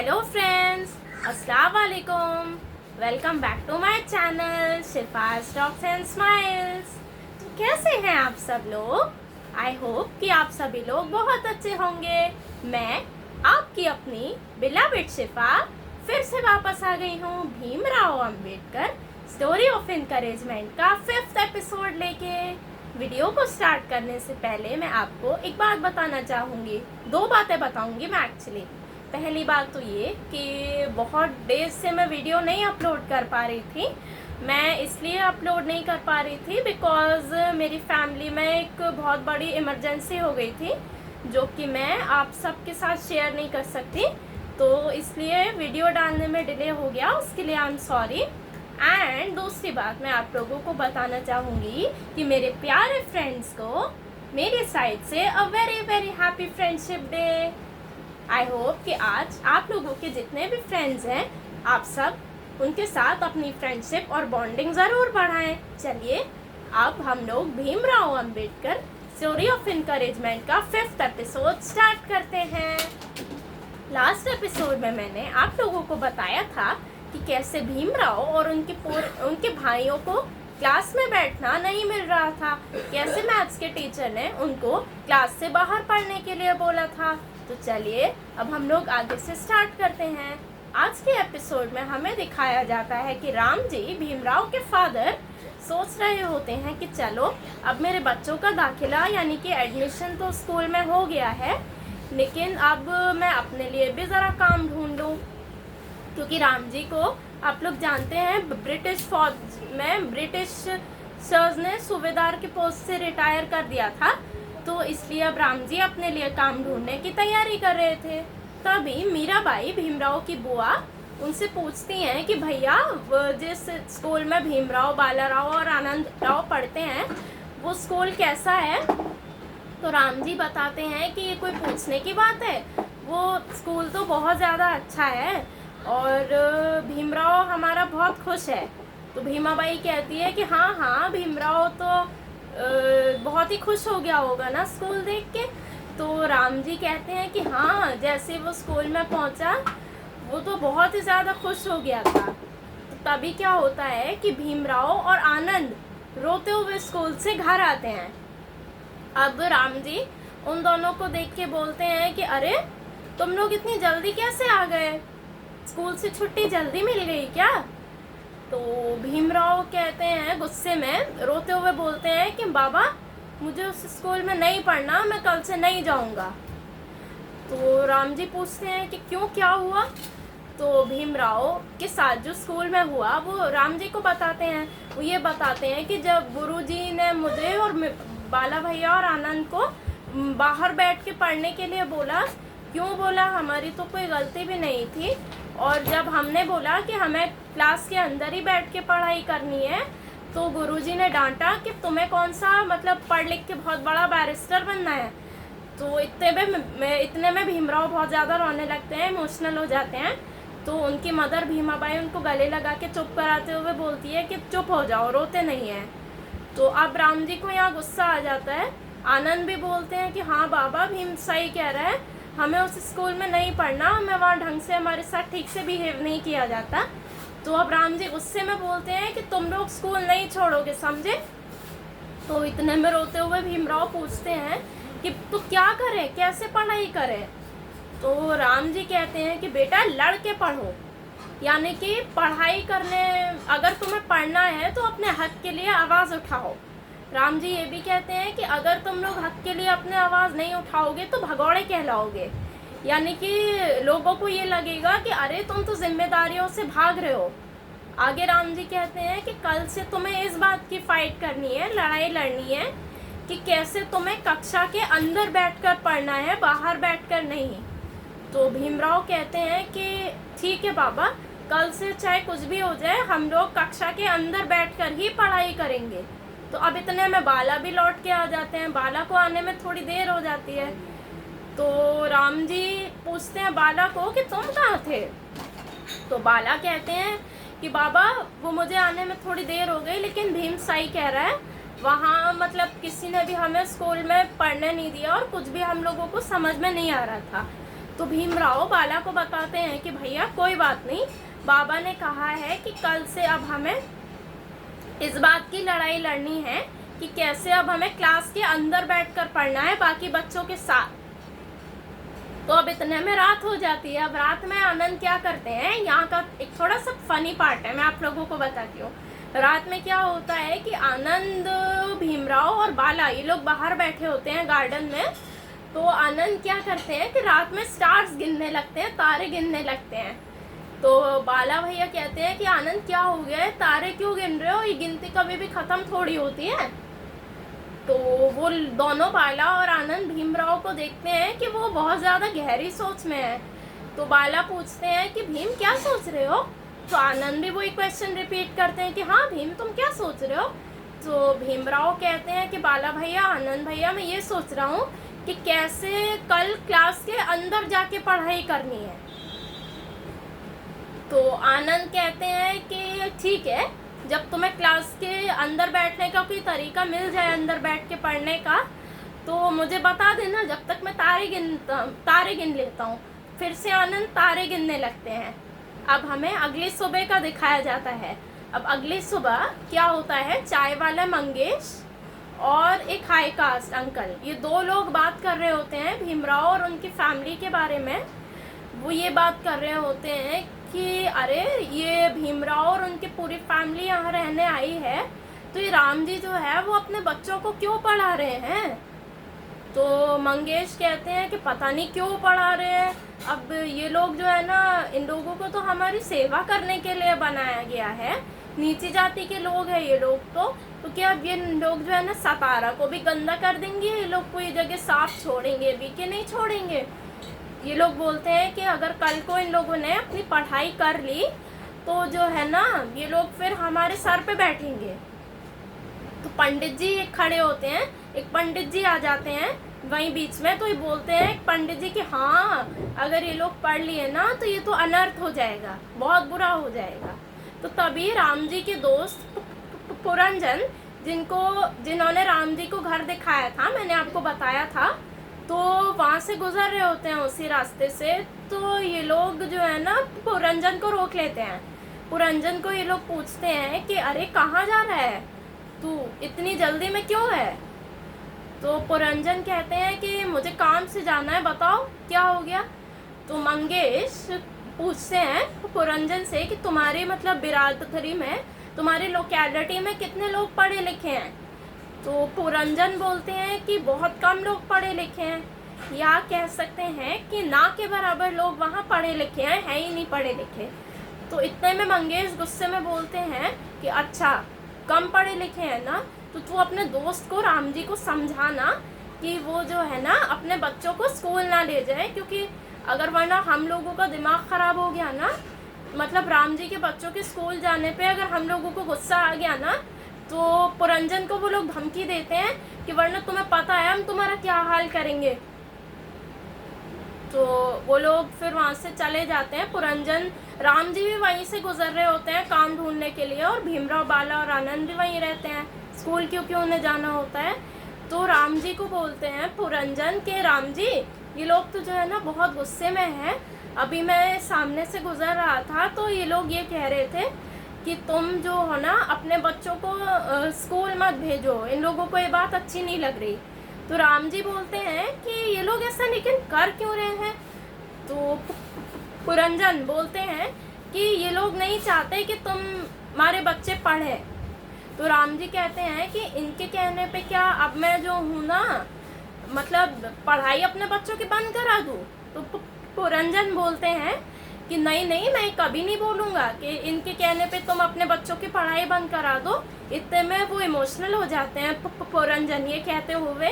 Hello friends, अस्सलाम वालेकुम। Welcome back to my channel Shifaz Talks and Smiles. तो कैसे हैं आप सब लोग? आई होप कि आप सभी लोग बहुत अच्छे होंगे। मैं आपकी अपनी बिलाविड शिफा फिर से वापस आ गई हूँ Bhimrao Ambedkar story of encouragement का 5th एपिसोड लेके। वीडियो को स्टार्ट करने से पहले मैं आपको एक बात बताना चाहूँगी। 2 बातें बताऊँगी मैं एक्चुअली। पहली बात तो ये कि बहुत डेज से मैं वीडियो नहीं अपलोड कर पा रही थी। मैं इसलिए अपलोड नहीं कर पा रही थी बिकॉज़ मेरी फैमिली में एक बहुत बड़ी इमरजेंसी हो गई थी जो कि मैं आप सबके साथ शेयर नहीं कर सकती, तो इसलिए वीडियो डालने में डिले हो गया। उसके लिए आई एम सॉरी। एंड दूसरी बात मैं आप लोगों को बताना चाहूँगी कि मेरे प्यारे फ्रेंड्स को मेरी साइड से a very very happy friendship day. I hope कि आज आप लोगों के जितने भी फ्रेंड्स हैं आप सब उनके साथ अपनी फ्रेंडशिप और बॉन्डिंग ज़रूर बढ़ाएं। चलिए अब हम लोग Bhimrao Ambedkar story of encouragement का 5th एपिसोड स्टार्ट करते हैं। लास्ट एपिसोड में मैंने आप लोगों को बताया था कि कैसे भीमराव और उनके भाइयों को क्लास में बैठना नहीं मिल रहा था, कैसे मैथ्स के टीचर ने उनको क्लास से बाहर पढ़ने के लिए बोला था। तो चलिए अब हम लोग आगे से स्टार्ट करते हैं। आज के एपिसोड में हमें दिखाया जाता है कि राम जी भीमराव के फादर सोच रहे होते हैं कि चलो अब मेरे बच्चों का दाखिला यानी कि एडमिशन तो स्कूल में हो गया है, लेकिन अब मैं अपने लिए भी ज़रा काम ढूंढ लूँ, क्योंकि राम जी को आप लोग जानते हैं ब्रिटिश फौज में ब्रिटिश सर्स ने सूबेदार के पोस्ट से रिटायर कर दिया था, तो इसलिए अब राम जी अपने लिए काम ढूंढने की तैयारी कर रहे थे। तभी मीराबाई भीमराव की बुआ उनसे पूछती हैं कि भैया जिस स्कूल में भीमराव, बालाराव और आनंद राव पढ़ते हैं वो स्कूल कैसा है? तो राम जी बताते हैं कि ये कोई पूछने की बात है, वो स्कूल तो बहुत ज़्यादा अच्छा है और भीमराव हमारा बहुत खुश है। तो भीमाबाई कहती है कि हाँ हाँ, भीमराव तो बहुत ही खुश हो गया होगा ना स्कूल देख के। तो राम जी कहते हैं कि हाँ, जैसे वो स्कूल में पहुंचा वो तो बहुत ही ज़्यादा खुश हो गया था। तो तभी क्या होता है कि भीमराव और आनंद रोते हुए स्कूल से घर आते हैं। अब राम जी उन दोनों को देख के बोलते हैं कि अरे तुम लोग इतनी जल्दी कैसे आ गए, स्कूल से छुट्टी जल्दी मिल गई क्या? तो भीमराव कहते हैं गुस्से में, रोते हुए बोलते हैं कि बाबा मुझे उस स्कूल में नहीं पढ़ना, मैं कल से नहीं जाऊंगा। तो राम जी पूछते हैं कि क्यों, क्या हुआ? तो भीमराव के साथ जो स्कूल में हुआ वो राम जी को बताते हैं। वो ये बताते हैं कि जब गुरुजी ने मुझे और बाला भैया और आनंद को बाहर बैठ के पढ़ने के लिए बोला, क्यों बोला? हमारी तो कोई गलती भी नहीं थी, और जब हमने बोला कि हमें क्लास के अंदर ही बैठ के पढ़ाई करनी है तो गुरुजी ने डांटा कि तुम्हें कौन सा मतलब पढ़ लिख के बहुत बड़ा बैरिस्टर बनना है। तो इतने में भीमराव बहुत ज़्यादा रोने लगते हैं, इमोशनल हो जाते हैं। तो उनकी मदर भीमाबाई उनको गले लगा के चुप कराते हुए बोलती है कि चुप हो जाओ, रोते नहीं हैं। तो अब राम जी को यहाँ गुस्सा आ जाता है। आनंद भी बोलते हैं कि हाँ बाबा, भीम सही कह रहा है, हमें उस स्कूल में नहीं पढ़ना, हमें वहाँ ढंग से हमारे साथ ठीक से बिहेव नहीं किया जाता। तो अब राम जी गुस्से में बोलते हैं कि तुम लोग स्कूल नहीं छोड़ोगे, समझे? तो इतने में रोते हुए भीमराव पूछते हैं कि तो क्या करें, कैसे पढ़ाई करें? तो राम जी कहते हैं कि बेटा लड़ के पढ़ो, यानी कि पढ़ाई करने, अगर तुम्हें पढ़ना है तो अपने हक के लिए आवाज़ उठाओ। राम जी ये भी कहते हैं कि अगर तुम लोग हक के लिए अपने आवाज़ नहीं उठाओगे तो भगौड़े कहलाओगे, यानी कि लोगों को ये लगेगा कि अरे तुम तो जिम्मेदारियों से भाग रहे हो। आगे राम जी कहते हैं कि कल से तुम्हें इस बात की फाइट करनी है, लड़ाई लड़नी है कि कैसे तुम्हें कक्षा के अंदर बैठकर पढ़ना है, बाहर बैठकर नहीं। तो भीमराव कहते हैं कि ठीक है बाबा, कल से चाहे कुछ भी हो जाए हम लोग कक्षा के अंदर बैठकर ही पढ़ाई करेंगे। तो अब इतने में बाला भी लौट के आ जाते हैं। बाला को आने में थोड़ी देर हो जाती है। तो राम जी पूछते हैं बाला को कि तुम कहाँ थे? तो बाला कहते हैं कि बाबा वो मुझे आने में थोड़ी देर हो गई, लेकिन भीम सही कह रहा है, वहाँ मतलब किसी ने भी हमें स्कूल में पढ़ने नहीं दिया और कुछ भी हम लोगों को समझ में नहीं आ रहा था। तो भीमराव बाला को बताते हैं कि भैया कोई बात नहीं, बाबा ने कहा है कि कल से अब हमें इस बात की लड़ाई लड़नी है कि कैसे अब हमें क्लास के अंदर बैठकर पढ़ना है बाकी बच्चों के साथ। तो अब इतने में रात हो जाती है। अब रात में आनंद क्या करते हैं, यहाँ का एक थोड़ा सा फनी पार्ट है, मैं आप लोगों को बताती हूँ। रात में क्या होता है कि आनंद, भीमराव और बाला ये लोग बाहर बैठे होते हैं गार्डन में। तो आनंद क्या करते हैं कि रात में स्टार्स गिनने लगते हैं, तारे गिनने लगते हैं। तो बाला भैया कहते हैं कि आनंद क्या हो गया है, तारे क्यों गिन रहे हो, ये गिनती कभी भी ख़त्म थोड़ी होती है। तो वो दोनों, बाला और आनंद, भीमराव को देखते हैं कि वो बहुत ज़्यादा गहरी सोच में है। तो बाला पूछते हैं कि भीम क्या सोच रहे हो। तो आनंद भी वही क्वेश्चन रिपीट करते हैं कि हाँ भीम तुम क्या सोच रहे हो। तो भीमराव कहते हैं कि बाला भैया, आनंद भैया, मैं ये सोच रहा हूँ कि कैसे कल क्लास के अंदर जाके पढ़ाई करनी है। तो आनंद कहते हैं कि ठीक है, जब तुम्हें क्लास के अंदर बैठने का कोई तरीका मिल जाए, अंदर बैठ के पढ़ने का, तो मुझे बता देना, जब तक मैं तारे गिन लेता हूँ। फिर से आनंद तारे गिनने लगते हैं। अब हमें अगली सुबह का दिखाया जाता है। अब अगली सुबह क्या होता है, चाय वाला मंगेश और एक हाई कास्ट अंकल, ये दो लोग बात कर रहे होते हैं भीमराव और उनकी फैमिली के बारे में। वो ये बात कर रहे होते हैं कि अरे ये भीमराव और उनकी पूरी फैमिली यहाँ रहने आई है, तो ये राम जी जो है वो अपने बच्चों को क्यों पढ़ा रहे हैं। तो मंगेश कहते हैं कि पता नहीं क्यों पढ़ा रहे हैं, अब ये लोग जो है ना, इन लोगों को तो हमारी सेवा करने के लिए बनाया गया है, नीची जाति के लोग हैं ये लोग। तो क्या अब ये लोग जो है ना सतारा को भी गंदा कर देंगे, ये लोग कोई जगह साफ छोड़ेंगे भी कि नहीं छोड़ेंगे। ये लोग बोलते हैं कि अगर कल को इन लोगों ने अपनी पढ़ाई कर ली तो जो है ना ये लोग फिर हमारे सर पे बैठेंगे। तो पंडित जी एक खड़े होते हैं, एक पंडित जी आ जाते हैं वहीं बीच में। तो ये बोलते हैं पंडित जी कि हाँ, अगर ये लोग पढ़ लिए ना तो ये तो अनर्थ हो जाएगा, बहुत बुरा हो जाएगा। तो तभी राम जी के दोस्त पुरंजन, जिन्होंने राम जी को घर दिखाया था, मैंने आपको बताया था, तो वहाँ से गुजर रहे होते हैं उसी रास्ते से। तो ये लोग जो है ना पुरंजन को रोक लेते हैं। पुरंजन को ये लोग पूछते हैं कि अरे कहाँ जा रहा है तू, इतनी जल्दी में क्यों है। तो पुरंजन कहते हैं कि मुझे काम से जाना है, बताओ क्या हो गया। तो मंगेश पूछते हैं पुरंजन से कि तुम्हारी मतलब बिरादरी में, तुम्हारी लोकेलिटी में कितने लोग पढ़े लिखे हैं। तो पुरंजन बोलते हैं कि बहुत कम लोग पढ़े लिखे हैं, या कह सकते हैं कि ना के बराबर लोग वहाँ पढ़े लिखे हैं, है ही नहीं पढ़े लिखे। तो इतने में मंगेश गुस्से में बोलते हैं कि अच्छा कम पढ़े लिखे हैं ना, तो तू अपने दोस्त को, राम जी को समझाना कि वो जो है ना अपने बच्चों को स्कूल ना ले जाए, क्योंकि अगर वरना हम लोगों का दिमाग ख़राब हो गया ना, मतलब राम जी के बच्चों के स्कूल जाने पे अगर हम लोगों को गुस्सा आ गया ना, तो पुरंजन को वो लोग धमकी देते हैं कि वरना तुम्हें पता है हम तुम्हारा क्या हाल करेंगे। तो वो लोग फिर वहाँ से चले जाते हैं। पुरंजन, राम जी भी वहीं से गुजर रहे होते हैं काम ढूंढने के लिए, और भीमराव, बाला और आनंद भी वहीं रहते हैं, स्कूल क्योंकि उन्हें जाना होता है। तो राम जी को बोलते हैं पुरंजन के, राम जी ये लोग तो जो है ना बहुत गुस्से में हैं, अभी मैं सामने से गुजर रहा था तो ये लोग ये कह रहे थे कि तुम जो हो ना अपने बच्चों को स्कूल मत भेजो, इन लोगों को ये बात अच्छी नहीं लग रही। तो राम जी बोलते हैं कि ये लोग ऐसा लेकिन कर क्यों रहे हैं। तो पुरंजन बोलते हैं कि ये लोग नहीं चाहते कि हमारे बच्चे पढ़े। तो राम जी कहते हैं कि इनके कहने पे क्या अब मैं जो हूँ ना, मतलब पढ़ाई अपने बच्चों की बंद करा दूँ। तो पुरंजन बोलते हैं कि नहीं नहीं, मैं कभी नहीं बोलूँगा कि इनके कहने पे तुम अपने बच्चों की पढ़ाई बंद करा दो। इतने में वो इमोशनल हो जाते हैं पुरंजन, ये कहते हुए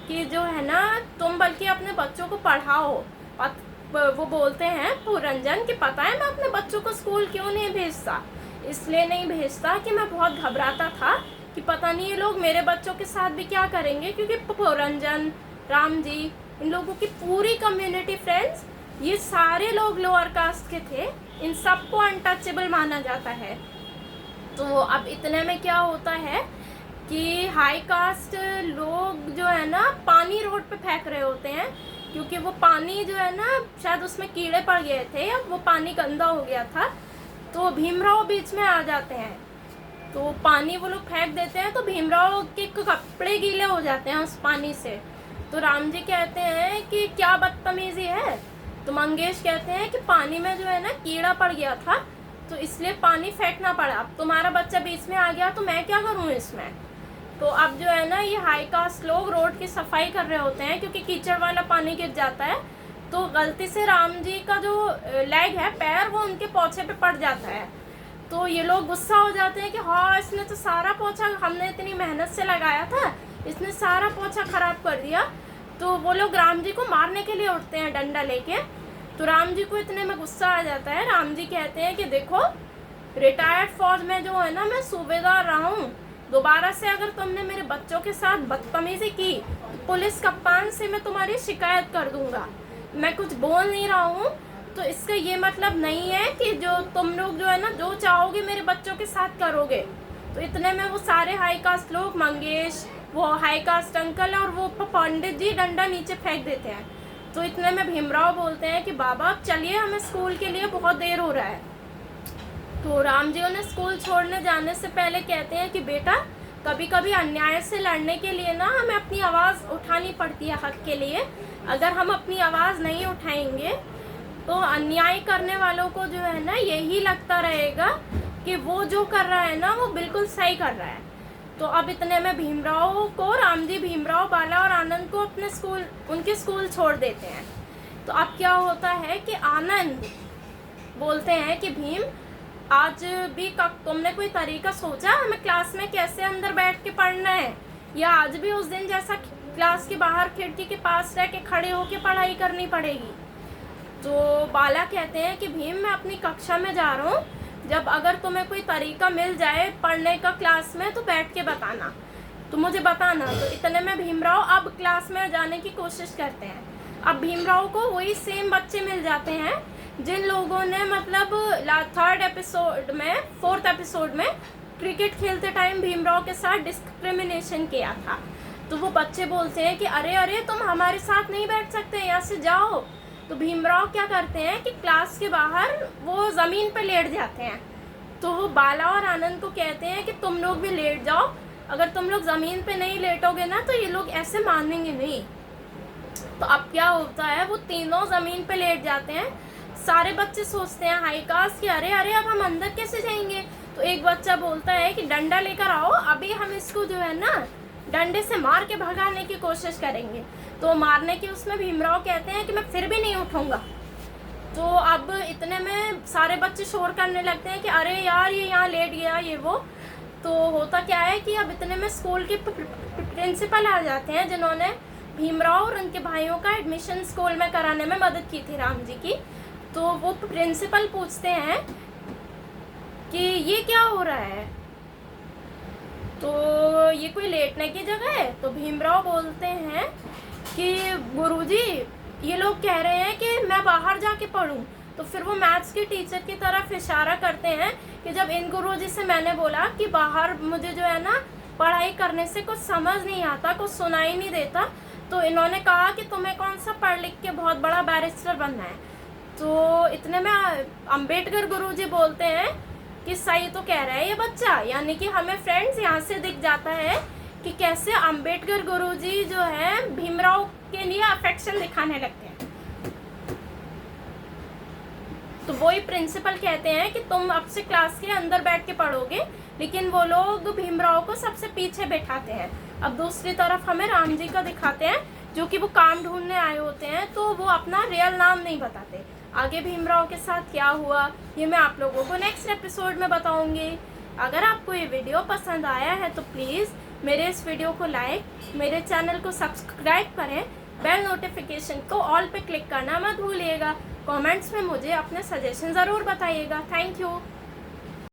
कि जो है ना तुम बल्कि अपने बच्चों को पढ़ाओ। वो बोलते हैं पुरंजन कि पता है मैं अपने बच्चों को स्कूल क्यों नहीं भेजता, इसलिए नहीं भेजता कि मैं बहुत घबराता था कि पता नहीं ये लोग मेरे बच्चों के साथ भी क्या करेंगे, क्योंकि पुरंजन, राम जी, इन लोगों की पूरी कम्युनिटी, फ्रेंड्स, ये सारे लोग लोअर कास्ट के थे, इन सबको अनटचेबल माना जाता है। तो अब इतने में क्या होता है कि हाई कास्ट लोग जो है ना पानी रोड पे फेंक रहे होते हैं क्योंकि वो पानी जो है ना शायद उसमें कीड़े पड़ गए थे या वो पानी गंदा हो गया था, तो भीमराव बीच में आ जाते हैं, तो पानी वो लोग फेंक देते हैं, तो भीमराव के कपड़े गीले हो जाते हैं उस पानी से। तो राम जी कहते हैं कि क्या बदतमीजी है। तो मंगेश कहते हैं कि पानी में जो है ना कीड़ा पड़ गया था, तो इसलिए पानी फेंकना पड़ा। अब तुम्हारा बच्चा बीच में आ गया तो मैं क्या करूँ इसमें। तो अब जो है ना ये हाई कास्ट लोग रोड की सफाई कर रहे होते हैं, क्योंकि कीचड़ वाला पानी गिर जाता है, तो गलती से राम जी का जो लेग है, पैर, वो उनके पोछे पे पड़ जाता है। तो ये लोग गुस्सा हो जाते हैं कि हाँ, इसने तो सारा पोछा, हमने इतनी मेहनत से लगाया था, इसने सारा पोछा खराब कर दिया। तो वो लोग राम जी को मारने के लिए उठते हैं डंडा लेके। तो राम जी को इतने में गुस्सा आ जाता है। राम जी कहते हैं कि देखो, रिटायर्ड फौज में जो है ना मैं सूबेदार रहा हूँ, दोबारा से अगर तुमने मेरे बच्चों के साथ बदतमीजी की, पुलिस कप्तान से मैं तुम्हारी शिकायत कर दूंगा। मैं कुछ बोल नहीं रहा हूँ, तो इसका ये मतलब नहीं है कि जो तुम लोग जो है ना जो चाहोगे मेरे बच्चों के साथ करोगे। तो इतने में वो सारे हाई कास्ट लोग, मंगेश, वो हाई कास्ट अंकल और वो पंडित जी डंडा नीचे फेंक देते हैं। तो इतने में भीमराव बोलते हैं कि बाबा अब चलिए, हमें स्कूल के लिए बहुत देर हो रहा है। तो राम जी उन्हें स्कूल छोड़ने जाने से पहले कहते हैं कि बेटा, कभी कभी अन्याय से लड़ने के लिए ना हमें अपनी आवाज़ उठानी पड़ती है हक के लिए। अगर हम अपनी आवाज़ नहीं उठाएंगे तो अन्याय करने वालों को जो है ना यही लगता रहेगा कि वो जो कर रहा है ना वो बिल्कुल सही कर रहा है। तो अब इतने में भीमराव को, राम जी भीमराव, बाला और आनंद को अपने स्कूल, उनके स्कूल छोड़ देते हैं। तो अब क्या होता है कि आनंद बोलते हैं कि भीम, आज भी तुमने कोई तरीका सोचा हमें क्लास में कैसे अंदर बैठ के पढ़ना है, या आज भी उस दिन जैसा क्लास के बाहर खिड़की के पास रह के खड़े होके पढ़ाई करनी पड़ेगी। तो बाला कहते हैं कि भीम, मैं अपनी कक्षा में जा रहा हूँ, जब अगर तुम्हें कोई तरीका मिल जाए पढ़ने का क्लास में तो बैठ के बताना, तो मुझे बताना। तो इतने में भीमराव अब क्लास में जाने की कोशिश करते हैं। अब भीमराव को वही सेम बच्चे मिल जाते हैं जिन लोगों ने मतलब फोर्थ एपिसोड में क्रिकेट खेलते टाइम भीमराव के साथ डिस्क्रिमिनेशन किया था। तो वो बच्चे बोलते हैं कि अरे अरे, तुम हमारे साथ नहीं बैठ सकते, यहाँ से जाओ। तो भीमराव क्या करते हैं कि क्लास के बाहर वो ज़मीन पे लेट जाते हैं। तो वो बाला और आनंद को कहते हैं कि तुम लोग भी लेट जाओ, अगर तुम लोग ज़मीन पे नहीं लेटोगे ना तो ये लोग ऐसे मानेंगे नहीं। तो अब क्या होता है, वो तीनों ज़मीन पे लेट जाते हैं। सारे बच्चे सोचते हैं हाई कास्ट कि अरे अरे, अब हम अंदर कैसे जाएंगे। तो एक बच्चा बोलता है कि डंडा लेकर आओ, अभी हम इसको जो है ना डंडे से मार के भगाने की कोशिश करेंगे। तो मारने के उसमें भीमराव कहते हैं कि मैं फिर भी नहीं उठूंगा। तो अब इतने में सारे बच्चे शोर करने लगते हैं कि अरे यार, ये यहाँ लेट गया, ये वो। तो होता क्या है कि अब इतने में स्कूल के प्रिंसिपल आ जाते हैं, जिन्होंने भीमराव और उनके भाइयों का एडमिशन स्कूल में कराने में मदद की थी राम जी की। तो वो प्रिंसिपल पूछते हैं कि ये क्या हो रहा है, तो ये कोई लेटने की जगह है। तो भीमराव बोलते हैं कि गुरुजी, ये लोग कह रहे हैं कि मैं बाहर जाके पढूं। तो फिर वो मैथ्स के टीचर की तरफ इशारा करते हैं कि जब इन गुरुजी से मैंने बोला कि बाहर मुझे जो है ना पढ़ाई करने से कुछ समझ नहीं आता, कुछ सुनाई नहीं देता, तो इन्होंने कहा कि तुम्हें कौन सा पढ़ लिख के बहुत बड़ा बैरिस्टर बनना है। तो इतने में अंबेडकर गुरुजी बोलते हैं कि सही तो कह रहा है ये बच्चा। यानी कि हमें फ्रेंड्स यहाँ से दिख जाता है कि कैसे अंबेडकर गुरुजी जो है भीमराव के लिए अफेक्शन दिखाने लगते हैं। तो वही प्रिंसिपल कहते हैं कि तुम अब से क्लास के अंदर बैठ के पढ़ोगे, लेकिन वो लोग भीमराव को सबसे पीछे बैठाते हैं। अब दूसरी तरफ हमें राम जी का दिखाते हैं, जो कि वो काम ढूंढने आए होते हैं, तो वो अपना रियल नाम नहीं बताते। आगे भीमराव के साथ क्या हुआ ये मैं आप लोगों को नेक्स्ट एपिसोड में बताऊंगी। अगर आपको ये वीडियो पसंद आया है तो प्लीज़ मेरे इस वीडियो को लाइक, मेरे चैनल को सब्सक्राइब करें, बेल नोटिफिकेशन को ऑल पे क्लिक करना मत भूलिएगा। कमेंट्स में मुझे अपने सजेशन ज़रूर बताइएगा। Thank you.